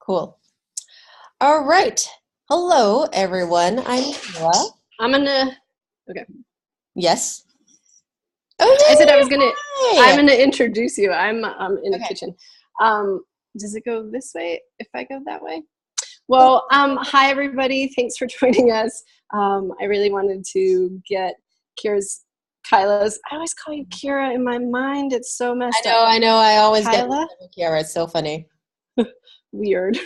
Cool. All right. Hello, everyone. I'm Kayla. I'm gonna. Okay. Yes. I said I was gonna. I'm Hi. gonna introduce you. I'm in the Okay. kitchen. Does it go this way if I go that way? Well, hi everybody. Thanks for joining us. I really wanted to get Kayla's. I always call you Kira in my mind. It's so messed up. I know. I always get Kayla. Kiara. It's so funny. Weird.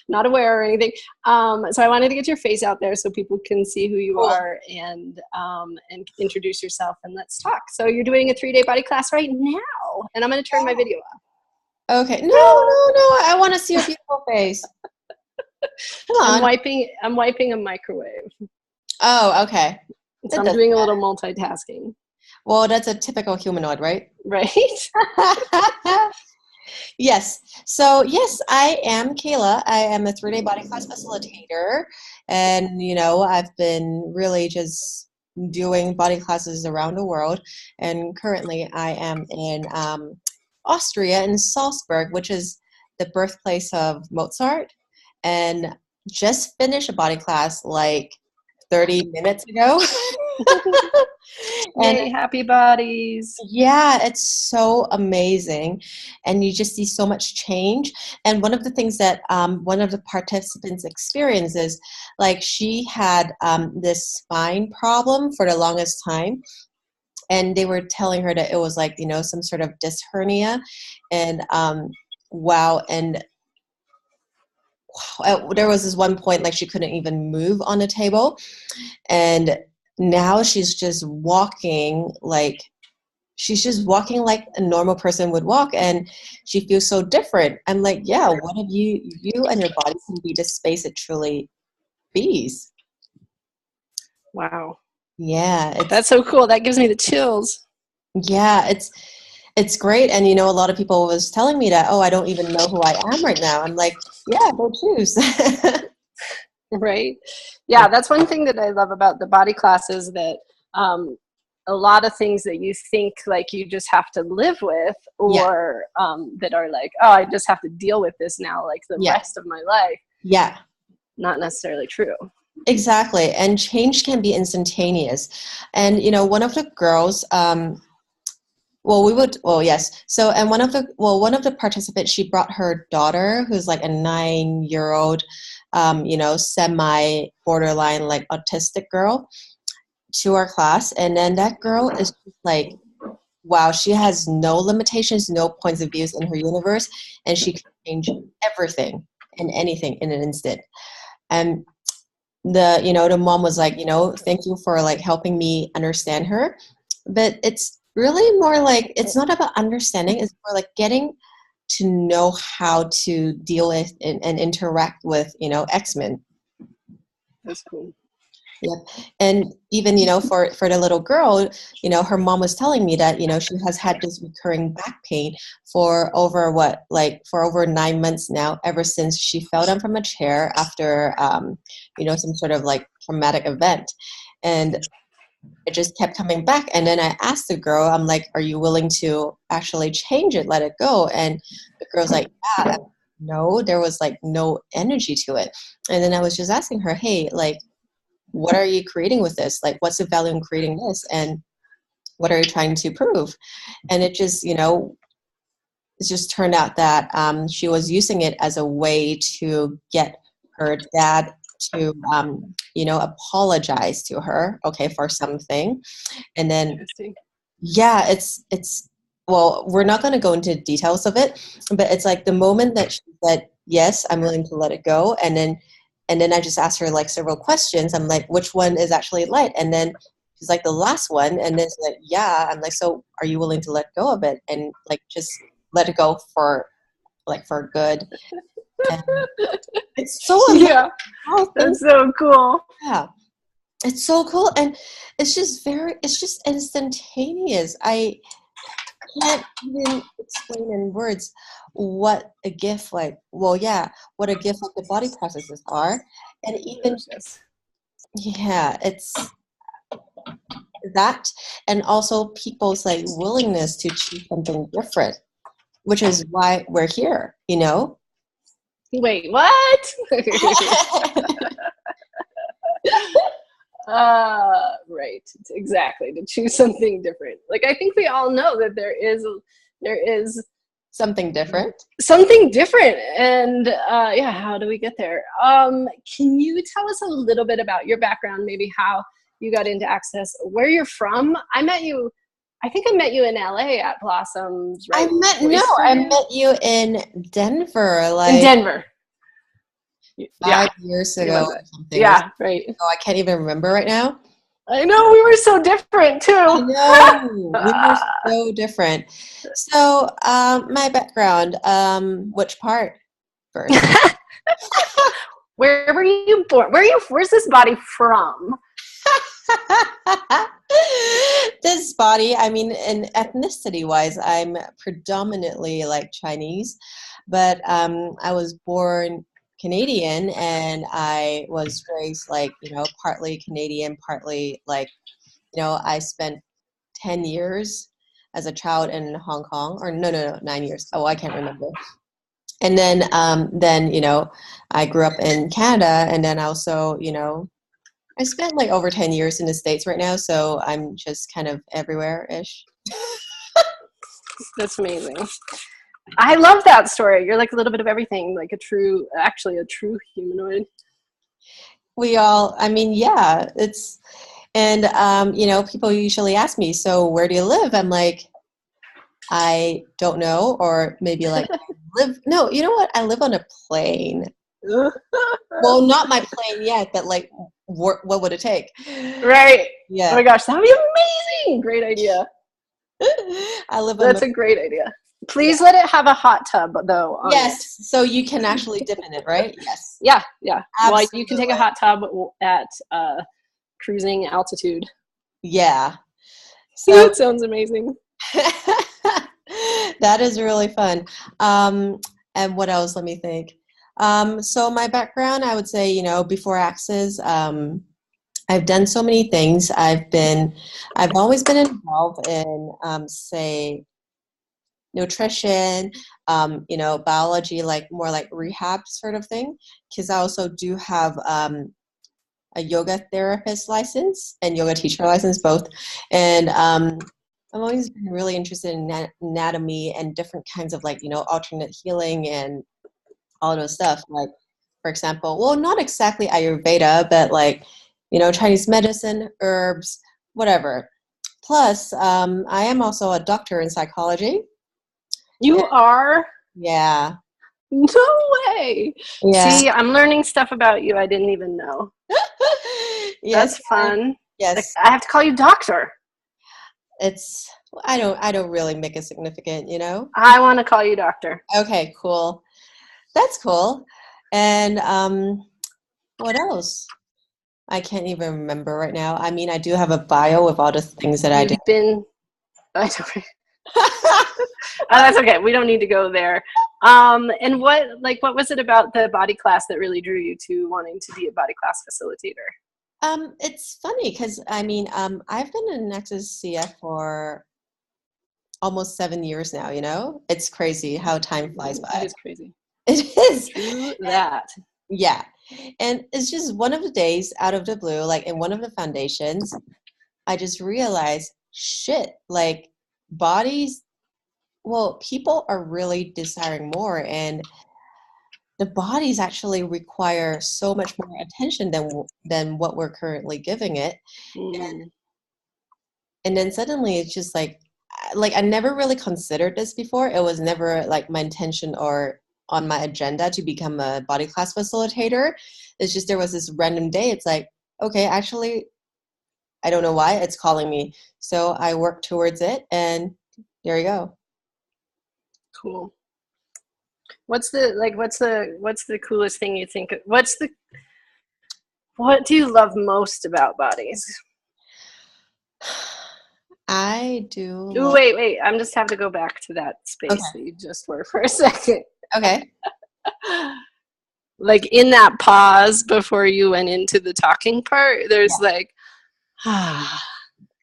Not aware or anything. So I wanted to get your face out there so people can see who you Cool. are and introduce yourself and let's talk. So you're doing a 3-day body class right now, and I'm going to turn my video off. Okay. No. I want to see your beautiful face. Come on. I'm wiping a microwave. Oh, okay. So I'm doing a little multitasking. Well, that's a typical humanoid, right? Right? Yes. So, yes, I am Kayla. I am a 3-day body class facilitator. And, I've been really just doing body classes around the world. And currently I am in Austria, in Salzburg, which is the birthplace of Mozart. And just finished a body class like 30 minutes ago. Yay, happy bodies. Yeah, it's so amazing. And you just see so much change. And one of the things that one of the participants experiences, like she had this spine problem for the longest time. And they were telling her that it was like, some sort of disc hernia. And wow. And there was this one point like she couldn't even move on the table. And now she's just walking like a normal person would walk, and she feels so different. I'm like, yeah, what if you and your body can be the space it truly bees? Wow. Yeah, that's so cool. That gives me the chills. Yeah, it's great. And a lot of people was telling me that, oh, I don't even know who I am right now. I'm like, yeah, go choose. Right? Yeah, that's one thing that I love about the body classes, that a lot of things that you think like you just have to live with, or that are like, oh, I just have to deal with this now like the rest of my life. Yeah. Not necessarily true. Exactly. And change can be instantaneous. And, one of the girls, yes. So, and one of the participants, she brought her daughter, who's like a 9-year-old, semi borderline, like autistic girl, to our class. And then that girl is just like, wow, she has no limitations, no points of views in her universe. And she can change everything and anything in an instant. And the mom was like, thank you for like helping me understand her. But it's really more like, it's not about understanding, it's more like getting to know how to deal with and interact with, X-Men. That's cool. Yep. And even, for the little girl, her mom was telling me that, she has had this recurring back pain for over 9 months now, ever since she fell down from a chair after, some sort of like traumatic event. And it just kept coming back. And then I asked the girl, I'm like, are you willing to actually change it, let it go? And the girl's like, yeah. No, there was like no energy to it. And then I was just asking her, hey, like, what are you creating with this? Like, what's the value in creating this? And what are you trying to prove? And it just, it just turned out that she was using it as a way to get her dad to, apologize to her, okay, for something. And then, yeah, it's, well, we're not going to go into details of it, but it's like the moment that she said, yes, I'm willing to let it go. And then I just asked her like several questions. I'm like, which one is actually light? And then she's like, the last one. And then she's like, yeah. I'm like, so are you willing to let go of it and like just let it go for good? And it's so amazing. Yeah, that's so cool. Yeah, it's so cool, and it's just instantaneous. I can't even explain in words what a gift what a gift like the body processes are. And even it's that, and also people's like willingness to choose something different, which is why we're here, Wait, what? Right, exactly, to choose something different. Like, I think we all know that there is Something different. something different, and yeah, how do we get there? Can you tell us a little bit about your background, maybe how you got into Access, where you're from? I think I met you in LA at Blossoms, right? I met you in Denver, In like Denver. Yeah. 5 years ago or something. Yeah, right. Oh, I can't even remember right now. I know, we were so different too. I know, we were so different. So, my background, which part first? Where were you born? Where's this body from? This body, I mean, in ethnicity wise, I'm predominantly like Chinese, but I was born Canadian and I was raised like, partly Canadian, partly like, I spent 10 years as a child in Hong Kong, or no, 9 years. Oh, I can't remember. And then, I grew up in Canada, and then also, I spent like over 10 years in the States right now, so I'm just kind of everywhere-ish. That's amazing. I love that story. You're like a little bit of everything, like a true humanoid. I mean, yeah, and people usually ask me, so where do you live? I'm like, I don't know, or maybe like, no, you know what? I live on a plane. Well, not my plane yet, but like, what would it take? Right. Yeah. Oh my gosh, that would be amazing. Great idea. That's a great idea. Please let it have a hot tub, though. Yes, so you can actually dip in it, right? Yes. Yeah. Absolutely. Well, you can take a hot tub at cruising altitude. Yeah. So that sounds amazing. That is really fun. And what else? Let me think. So my background, I would say, before Access, I've done so many things. I've always been involved in, say, nutrition, biology, like more like rehab sort of thing. Because I also do have a yoga therapist license and yoga teacher license, both. And I've always been really interested in anatomy and different kinds of like, alternate healing and all those stuff. Like, for example, well, not exactly Ayurveda, but like, Chinese medicine, herbs, whatever. Plus, I am also a doctor in psychology. You are? Yeah. No way. Yeah. See, I'm learning stuff about you I didn't even know. Yes. That's fun. Yes. Like, I have to call you doctor. I don't really make it significant, I want to call you doctor. Okay, cool. That's cool. And what else? I can't even remember right now. I mean, I do have a bio with all the things that I did. I don't. That's okay. We don't need to go there. And what was it about the body class that really drew you to wanting to be a body class facilitator? It's funny because I mean, I've been in Nexus CF for almost 7 years now. It's crazy how time flies by. It is crazy. It is. True that. Yeah, and it's just one of the days out of the blue, like in one of the foundations, I just realized, shit, like bodies. Well, people are really desiring more, and the bodies actually require so much more attention than what we're currently giving it. And then suddenly it's just like I never really considered this before. It was never like my intention or on my agenda to become a body class facilitator. It's just there was this random day. It's like, okay, actually, I don't know why it's calling me. So I worked towards it, and there you go. Cool. What's the coolest thing you think? What do you love most about bodies? I do. Ooh, wait. I just have to go back to that space that you just were for a second. Okay. Like in that pause before you went into the talking part, there's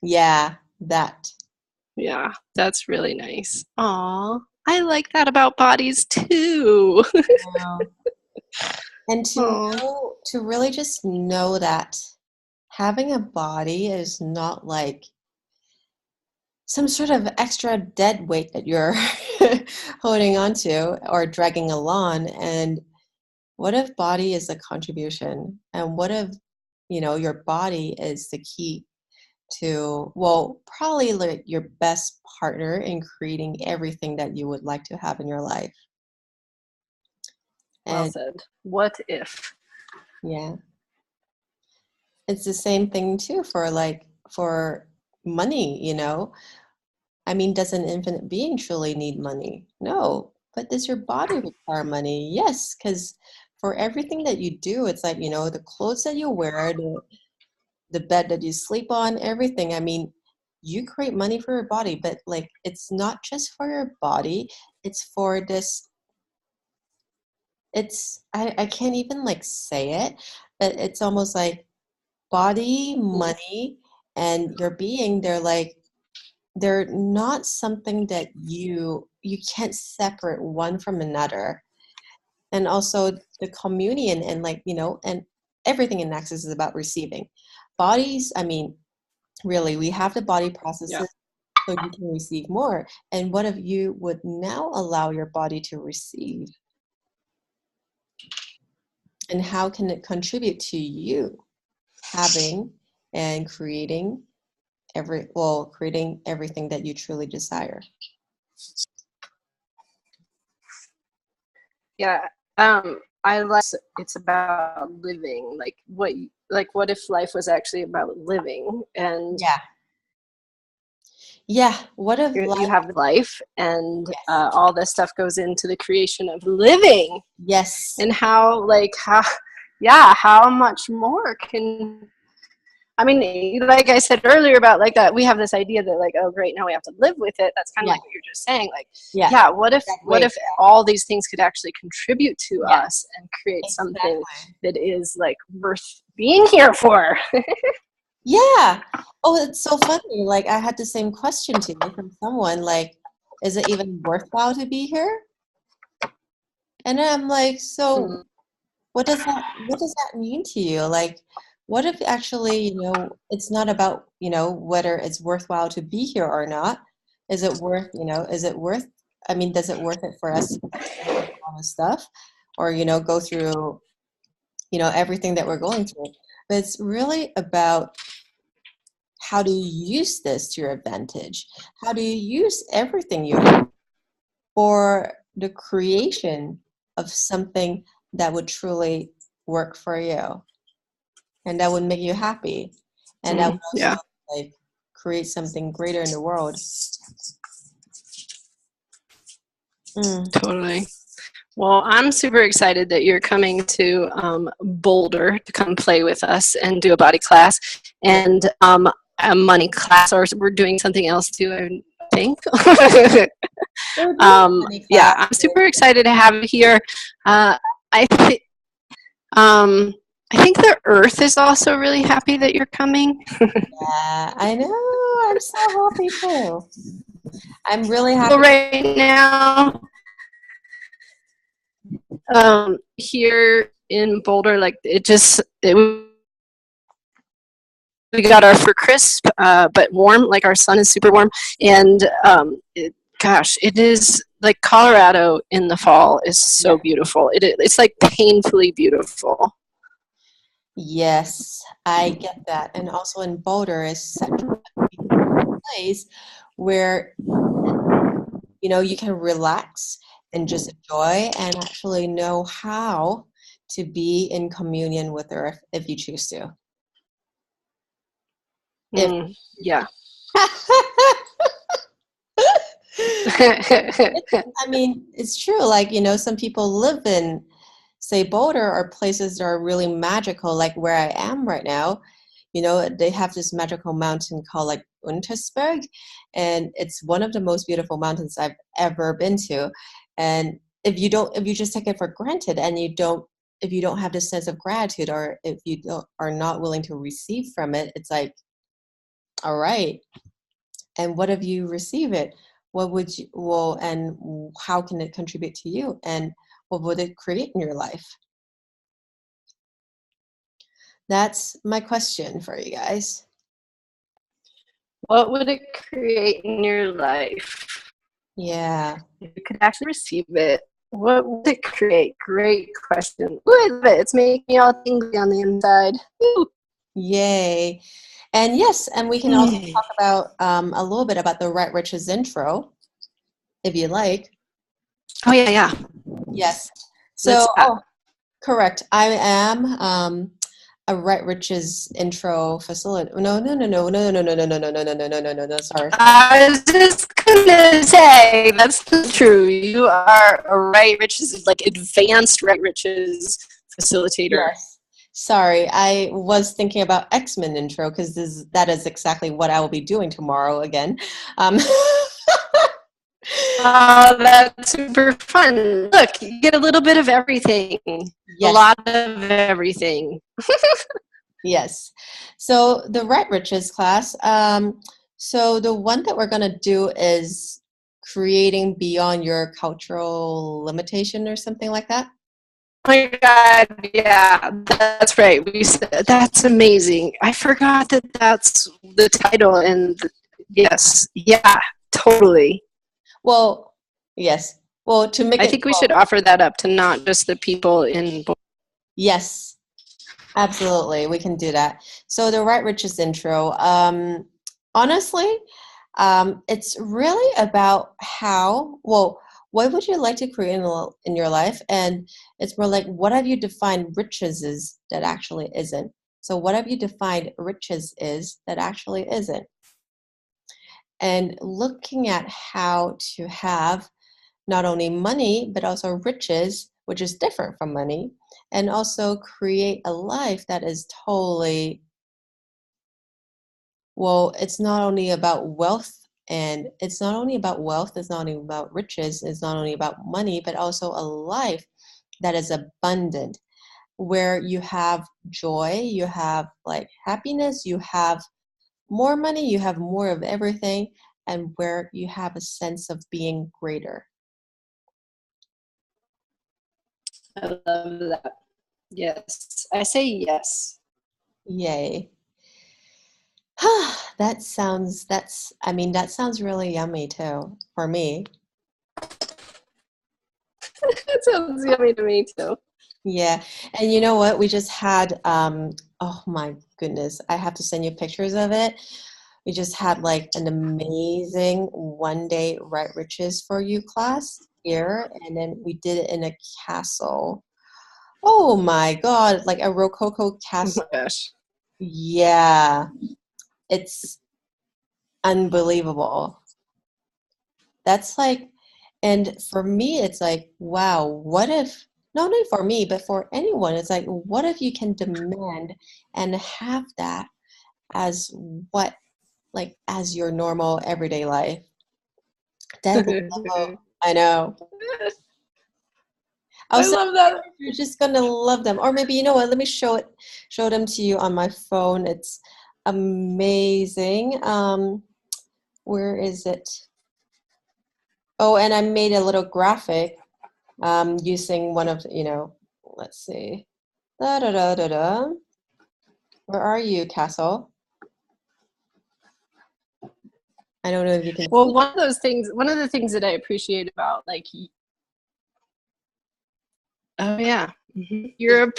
yeah, that. Yeah, that's really nice. Aw, I like that about bodies too. And to really just know that having a body is not like some sort of extra dead weight that you're holding on to or dragging along. And what if body is a contribution? And what if, your body is the key to, well, probably like your best partner in creating everything that you would like to have in your life. Well And said. What if? yeah, it's the same thing too for money. I mean, does an infinite being truly need money? No. But does your body require money? Yes, because for everything that you do, it's like, the clothes that you wear, the bed that you sleep on, everything. I mean, you create money for your body, but like it's not just for your body, it's for this. I can't even like say it, but it's almost like body, money, and your being, they're not something that you can't separate one from another. And also the communion and and everything in Nexus is about receiving. Bodies, I mean, really, we have the body Yeah. processes so you can receive more. And what if you would now allow your body to receive? And how can it contribute to you having and creating creating everything that you truly desire? Yeah. I like it's about living. What if life was actually about living? And Yeah. Yeah. What if you life? have life, and Yes. all this stuff goes into the creation of living. Yes. And how much more can, I mean, like I said earlier about like that, we have this idea that like, oh great, now we have to live with it. That's kind of Yeah. like what you're just saying. Like, Yeah. yeah, what Exactly. if all these things could actually contribute to Yeah. us and create something Exactly. that is like worth being here for? Yeah. Oh, it's so funny. Like I had the same question to me from someone, like, is it even worthwhile to be here? And I'm like, so what does that mean to you? Like, what if actually, it's not about, whether it's worthwhile to be here or not? Is it worth, I mean, does it worth it for us to experience all this stuff or, go through, everything that we're going through? But it's really about how do you use this to your advantage? How do you use everything you have for the creation of something that would truly work for you and that would make you happy and that would Yeah, also like create something greater in the world? Mm. totally. Well, I'm super excited that you're coming to Boulder to come play with us and do a body class and a money class, or we're doing something else too, I think. We're doing money Yeah, class. I'm super excited to have you here. I think. I think the Earth is also really happy that you're coming. Yeah, I know. I'm so happy too. I'm really Well, happy. right now, here in Boulder, like we got our for crisp, but warm. Like our sun is super warm, and gosh, it is like Colorado in the fall is so Yeah. beautiful. It's like painfully beautiful. Yes, I get that. And also in Boulder is such a beautiful place where you can relax and just enjoy and actually know how to be in communion with Earth if you choose to. If Yeah. I mean, it's true. Like, some people live in, say, Boulder or places that are really magical, like where I am right now. They have this magical mountain called like Untersberg, and it's one of the most beautiful mountains I've ever been to. And if you just take it for granted and if you don't have this sense of gratitude or if you are not willing to receive from it, it's like, all right. And what if you receive it? What would you, well, and how can it contribute to you? And what would it create in your life? That's my question for you guys. What would it create in your life Yeah. if you could actually receive it? What would it create? Great question. Ooh, I love it. It's making me all tingly on the inside. Ooh. Yay. And yes, and we can also talk about a little bit about the Right Riches intro, if you like. Oh, yeah. Yes. So, Let's correct. I am a Right Riches intro facilitator. No. Sorry. I was just gonna say that's not true. You are a Right Riches, like advanced Right Riches facilitator. Yes. Sorry, I was thinking about X-Men intro because that is exactly what I will be doing tomorrow again. That's super fun. Look, you get a little bit of everything. Yes. A lot of everything. Yes. So the Right Riches class. So the one that we're gonna do is creating beyond your cultural limitation or something like that. Oh my God, yeah, that's right. We said that's amazing. I forgot that that's the title, and yes, yeah, totally. Well, yes. Well, to make I it think we should offer that up to not just the people in. yes, absolutely, we can do that. So the Right Riches intro. Honestly, it's really about what would you like to create in your life? And it's more like, what have you defined riches is that actually isn't? So what have you defined riches is that actually isn't? And looking at how to have not only money, but also riches, which is different from money, and also create a life that is totally, well, it's not only about wealth, and it's not only about wealth, it's not only about riches, it's not only about money, but also a life that is abundant, where you have joy, you have like happiness, you have more money, you have more of everything, and where you have a sense of being greater. I love that. Yes, I say yes. Yay. That sounds really yummy too for me. That sounds yummy to me too. Yeah. And you know what? We just had oh my goodness, I have to send you pictures of it. We just had like an amazing 1 day Right Riches for You class here, and then we did it in a castle. Oh my God, like a Rococo Oh castle. my gosh. Yeah, it's unbelievable. That's like, and for me, it's like, wow, what if, not only for me, but for anyone, it's like, what if you can demand and have that as what, like, as your normal everyday life? That level, I know. I Also, love that. you're just gonna love them. Or maybe, you know what, let me show them to you on my phone. It's amazing. Where is it? Oh, and I made a little graphic using one of, let's see. Da, da, da, da, da. Where are you, Castle? I don't know if you can Well, see. one of the things that I appreciate about like, oh yeah, Europe,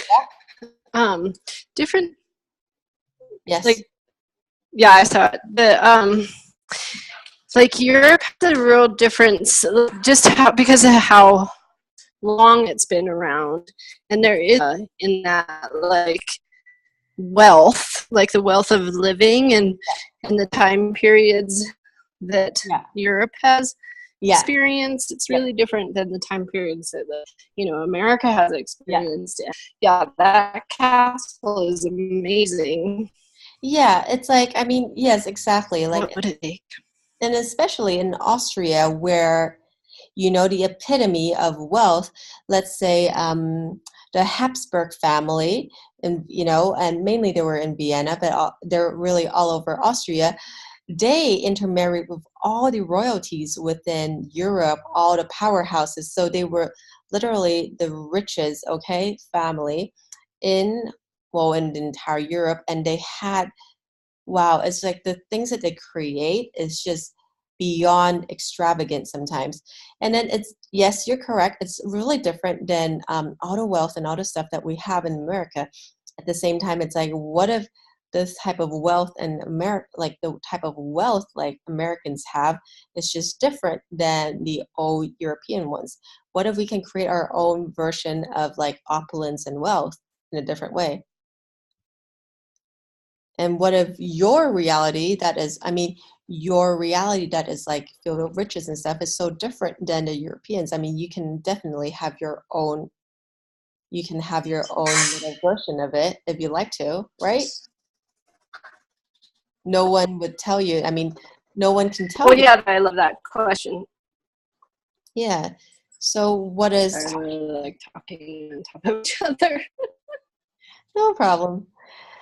different, Yes. like, yeah, I saw it. Like Europe has a real difference, just because of how long it's been around, and there is in that like wealth, like the wealth of living and the time periods that Yeah. Europe has Yeah. experienced. It's really different than the time periods that America has experienced. Yeah, that castle is amazing. Yeah, it's like, I mean, yes, exactly. Like, What would it take? and especially in Austria, where, the epitome of wealth, let's say the Habsburg family, and mainly they were in Vienna, but they're really all over Austria. They intermarried with all the royalties within Europe, all the powerhouses. So they were literally the richest, okay, family in well, in the entire Europe, and they had, wow, it's like the things that they create is just beyond extravagant sometimes. And then it's, yes, you're correct. It's really different than all the wealth and all the stuff that we have in America. At the same time, it's like, what if this type of wealth and like the type of wealth like Americans have is just different than the old European ones? What if we can create our own version of like opulence and wealth in a different way? And what if your reality that is, I mean, your reality that is like filled with riches and stuff is so different than the Europeans? I mean, you can definitely have your own, you can have your own little version of it if you like to, right? No one would tell you. I mean, no one can tell Well, you. yeah, I love that question. Yeah. So what is, I really like talking on top of each other. no problem.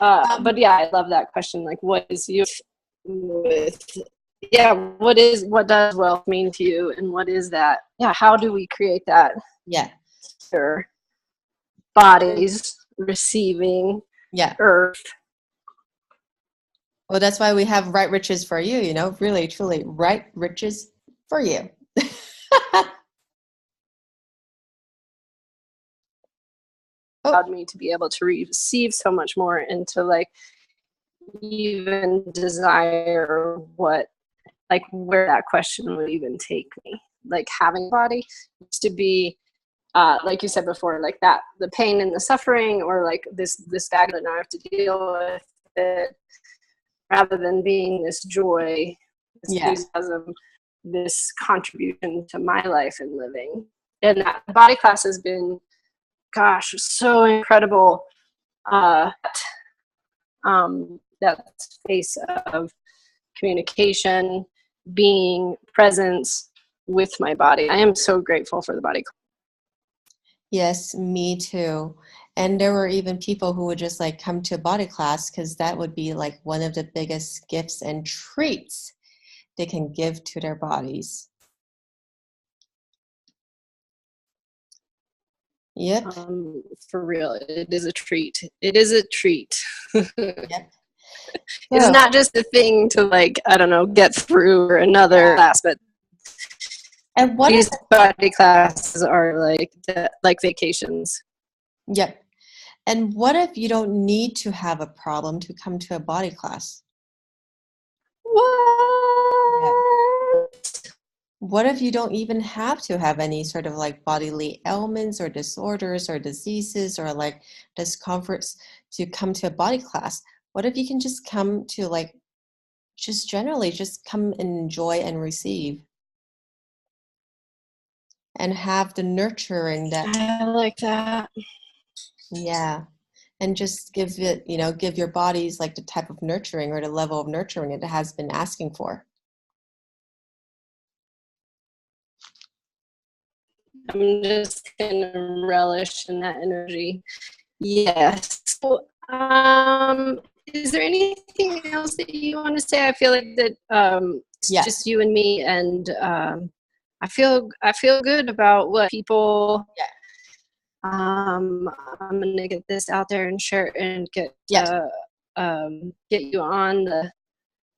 But yeah, I love that question. Like, what is you with, yeah, what does wealth mean to you? And what is that? Yeah, how do we create that? Yeah. Your bodies receiving Yeah. earth. Well, that's why we have right riches for you, you know, really, truly right riches for you. Allowed me to be able to receive so much more and to like even desire what, like where that question would even take me. Like having a body used to be like you said before, like that, the pain and the suffering, or like this bag that now I have to deal with it, rather than being this joy, this enthusiasm, this contribution to my life and living. And that body class has been, gosh, so incredible. That space of communication, being presence with my body. I am so grateful for the body class. Yes, me too. And there were even people who would just like come to a body class because that would be like one of the biggest gifts and treats they can give to their bodies. Yep. For real, it is a treat. It is a treat. Yep. It's So, not just a thing to like, I don't know, get through another class, but and what these body classes are like vacations. Yep. And what if you don't need to have a problem to come to a body class? What? Yeah. What if you don't even have to have any sort of like bodily ailments or disorders or diseases or like discomforts to come to a body class? What if you can just come to like, just generally just come and enjoy and receive and have the nurturing that, I like that. yeah. And just give it, you know, give your bodies like the type of nurturing or the level of nurturing it has been asking for. I'm just gonna relish in that energy. Yes. So, is there anything else that you want to say? I feel like that it's just you and me, and I feel good about what people. Yeah. I'm gonna get this out there and share it and get you on the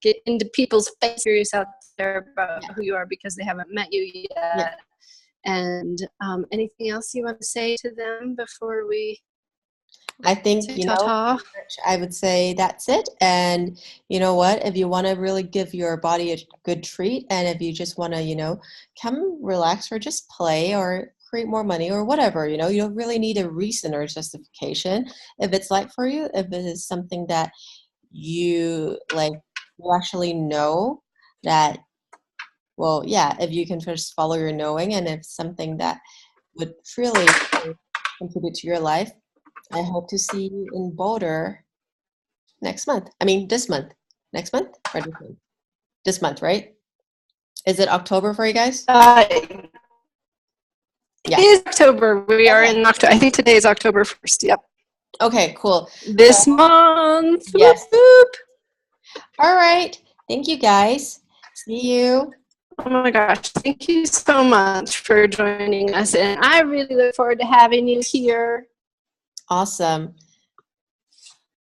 get into people's face, curious out there about who you are because they haven't met you yet. Yeah. And anything else you want to say to them before we? I think, you know, I would say that's it. And you know what, if you want to really give your body a good treat, and if you just want to, you know, come relax or just play or create more money or whatever, you know, you don't really need a reason or justification. If it's like for you, if it is something that you like, you actually know that, well, yeah, if you can just follow your knowing, and if something that would really contribute to your life, I hope to see you in Boulder next month. I mean, this month. Next month or this month? This month, right? Is it October for you guys? It is October. We are in October. I think today is October 1st. Yep. Okay, cool. This month. Yes. Whoop, whoop. All right. Thank you, guys. See you. Oh my gosh. Thank you so much for joining us. And I really look forward to having you here. Awesome.